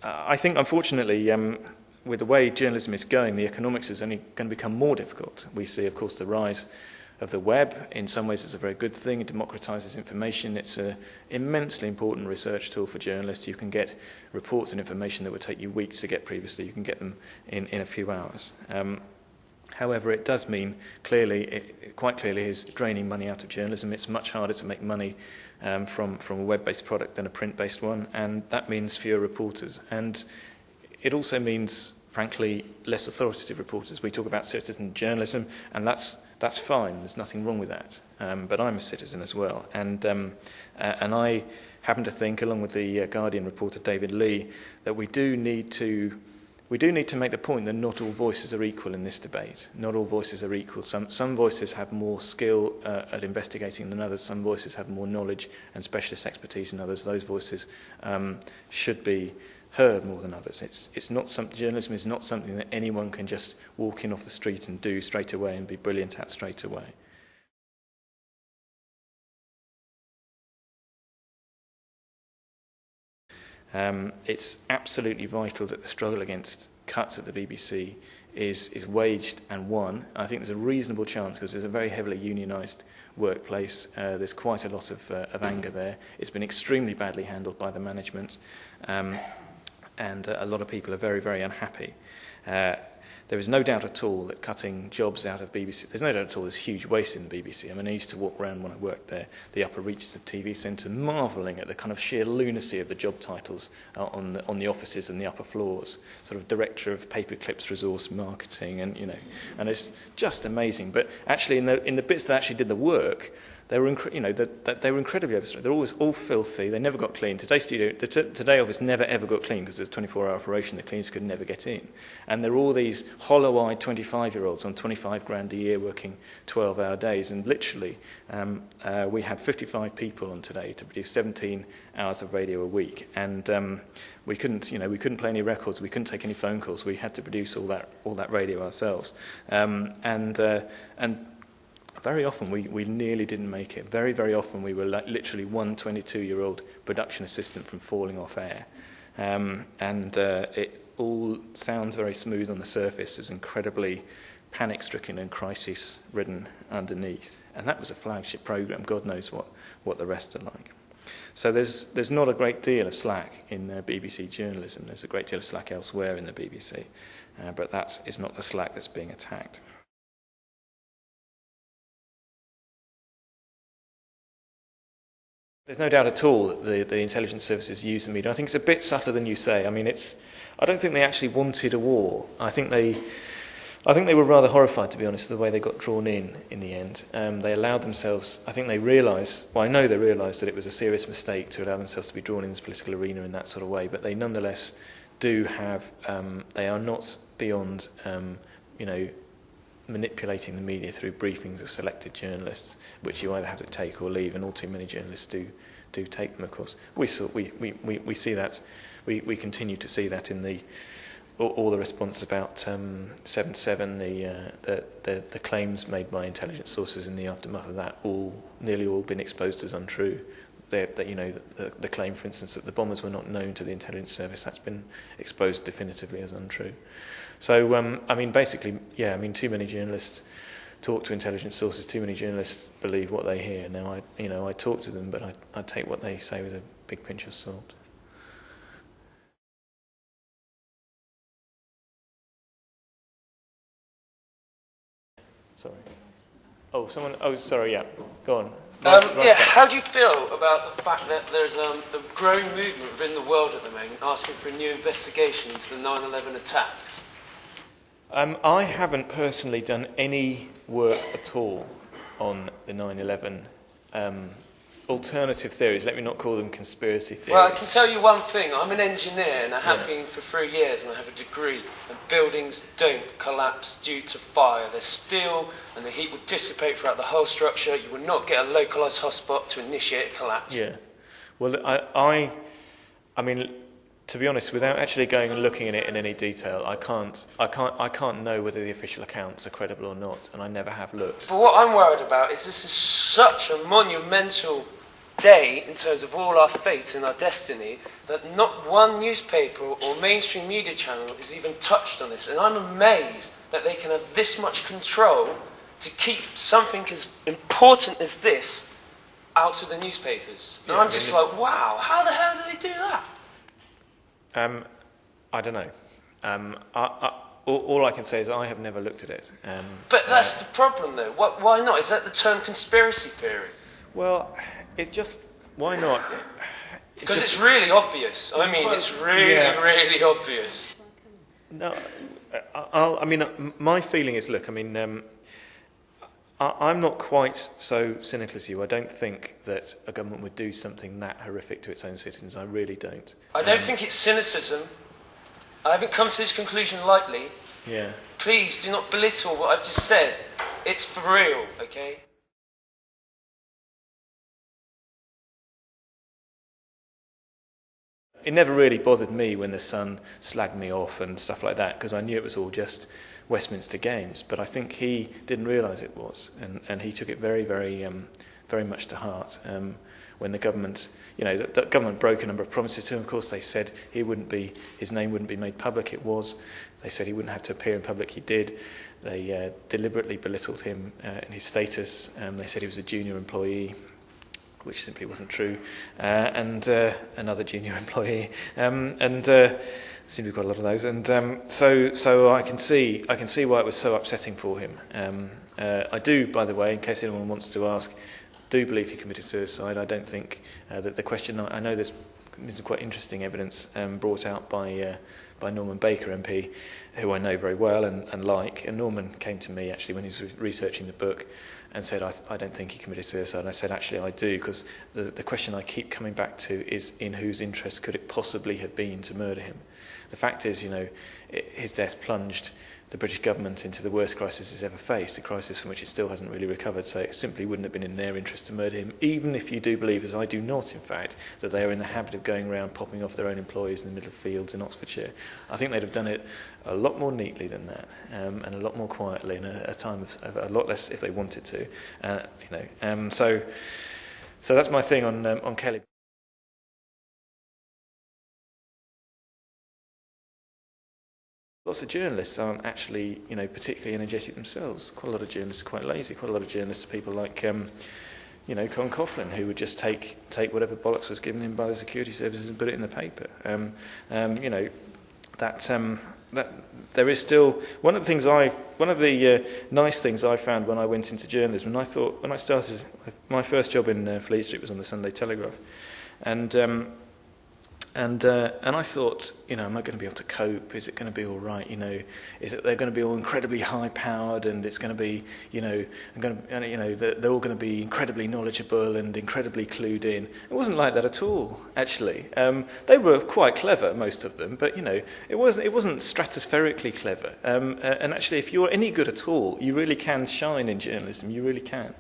I think, unfortunately, with the way journalism is going, the economics is only going to become more difficult. We see, of course, the rise of the web. In some ways, it's a very good thing. It democratizes information. It's an immensely important research tool for journalists. You can get reports and information that would take you weeks to get previously. You can get them in a few hours. However, it does mean quite clearly, is draining money out of journalism. It's much harder to make money from a web-based product than a print-based one, and that means fewer reporters. And it also means, frankly, less authoritative reporters. We talk about citizen journalism, and that's fine. There's nothing wrong with that. But I'm a citizen as well, and I happen to think, along with the Guardian reporter David Lee, that we do need to make the point that not all voices are equal in this debate. Not all voices are equal. Some voices have more skill at investigating than others. Some voices have more knowledge and specialist expertise than others. Those voices should be heard more than others. Journalism is not something that anyone can just walk in off the street and do straight away and be brilliant at straight away. It's absolutely vital that the struggle against cuts at the BBC is waged and won. I think there's a reasonable chance, because there's a very heavily unionised workplace. There's quite a lot of anger there. It's been extremely badly handled by the management, and a lot of people are very, very unhappy. There is no doubt at all that cutting jobs out of BBC, there's no doubt at all there's huge waste in the BBC. I mean, I used to walk around when I worked there, the upper reaches of TV Centre, marvelling at the kind of sheer lunacy of the job titles on the offices and the upper floors. Sort of Director of Paperclips Resource Marketing, and it's just amazing. But actually, in the bits that actually did the work, they were incredibly overstressed. They're always all filthy. They never got clean. The Today office never ever got clean because it's a 24-hour operation. The cleaners could never get in. And there were all these hollow-eyed 25-year-olds on 25 grand a year working 12-hour days. And literally, we had 55 people on Today to produce 17 hours of radio a week. And we couldn't play any records. We couldn't take any phone calls. We had to produce all that radio ourselves. And very often we nearly didn't make it. Very, very often we were literally one 22-year-old production assistant from falling off air. It all sounds very smooth on the surface. It's incredibly panic-stricken and crisis-ridden underneath. And that was a flagship programme. God knows what the rest are like. So there's not a great deal of slack in BBC journalism. There's a great deal of slack elsewhere in the BBC. But that is not the slack that's being attacked. There's no doubt at all that the intelligence services use the media. I think it's a bit subtler than you say. I mean, I don't think they actually wanted a war. I think they were rather horrified, to be honest, the way they got drawn in the end. They allowed themselves, I think they realised, well, I know they realised that it was a serious mistake to allow themselves to be drawn in this political arena in that sort of way, but they nonetheless do have, they are not beyond, manipulating the media through briefings of selected journalists, which you either have to take or leave, and all too many journalists do take them, of course. We see that, we continue to see that in all the response about 7/7, the claims made by intelligence sources in the aftermath of that, nearly all been exposed as untrue. The claim, for instance, that the bombers were not known to the intelligence service, that's been exposed definitively as untrue. So, basically, too many journalists talk to intelligence sources, too many journalists believe what they hear. Now, I talk to them, but I take what they say with a big pinch of salt. Sorry. Sorry, yeah. Go on. How do you feel about the fact that there's a growing movement within the world at the moment asking for a new investigation into the 9/11 attacks? I haven't personally done any work at all on the 9/11 alternative theories. Let me not call them conspiracy theories. Well, I can tell you one thing. I'm an engineer, and I have been for 3 years, and I have a degree. And buildings don't collapse due to fire. There's steel, and the heat will dissipate throughout the whole structure. You will not get a localised hotspot to initiate a collapse. Yeah. Well, I mean, to be honest, without actually going and looking at it in any detail, I can't know whether the official accounts are credible or not, and I never have looked. But what I'm worried about is this is such a monumental day, in terms of all our fate and our destiny, that not one newspaper or mainstream media channel is even touched on this. And I'm amazed that they can have this much control to keep something as important as this out of the newspapers. And I'm just like, wow, how the hell do they do that? I don't know. All I can say is I have never looked at it. But that's the problem, though. Why not? Is that the term conspiracy theory? Well, it's just, why not? Because it's really obvious. I mean, it's really, really obvious. No, I mean, my feeling is, look, I mean, I'm not quite so cynical as you. I don't think that a government would do something that horrific to its own citizens. I really don't. I don't think it's cynicism. I haven't come to this conclusion lightly. Yeah. Please do not belittle what I've just said. It's for real, okay? It never really bothered me when the Sun slagged me off and stuff like that, because I knew it was all just Westminster Games. But I think he didn't realise it was, and he took it very, very, very much to heart. When the government, the government broke a number of promises to him. Of course, they said his name wouldn't be made public. It was. They said he wouldn't have to appear in public. He did. They deliberately belittled him in his status. They said he was a junior employee, which simply wasn't true, and another junior employee, and seem to be quite a lot of those. And so I can see why it was so upsetting for him. I do, by the way, in case anyone wants to ask, do believe he committed suicide. I don't think that the question. I know there's some quite interesting evidence brought out by Norman Baker MP, who I know very well and like. And Norman came to me actually when he was researching the book and said, I don't think he committed suicide. And I said, actually, I do, because the question I keep coming back to is, in whose interest could it possibly have been to murder him? The fact is, his death plunged the British government into the worst crisis it's ever faced, a crisis from which it still hasn't really recovered, so it simply wouldn't have been in their interest to murder him, even if you do believe, as I do not, in fact, that they are in the habit of going around popping off their own employees in the middle of fields in Oxfordshire. I think they'd have done it a lot more neatly than that, and a lot more quietly, in a time of a lot less, if they wanted to. So that's my thing on Kelly. Lots of journalists aren't actually, particularly energetic themselves. Quite a lot of journalists are quite lazy. Quite a lot of journalists are people like, Con Coughlin, who would just take whatever bollocks was given him by the security services and put it in the paper. That there is still one of the nice things I found when I went into journalism. And when I started, my first job in Fleet Street was on the Sunday Telegraph, and I thought, am I going to be able to cope? Is it going to be all right? Is it they're going to be all incredibly high-powered, and it's going to be, they're all going to be incredibly knowledgeable and incredibly clued in. It wasn't like that at all, actually. They were quite clever, most of them, but it wasn't stratospherically clever. And actually, if you're any good at all, you really can shine in journalism. You really can.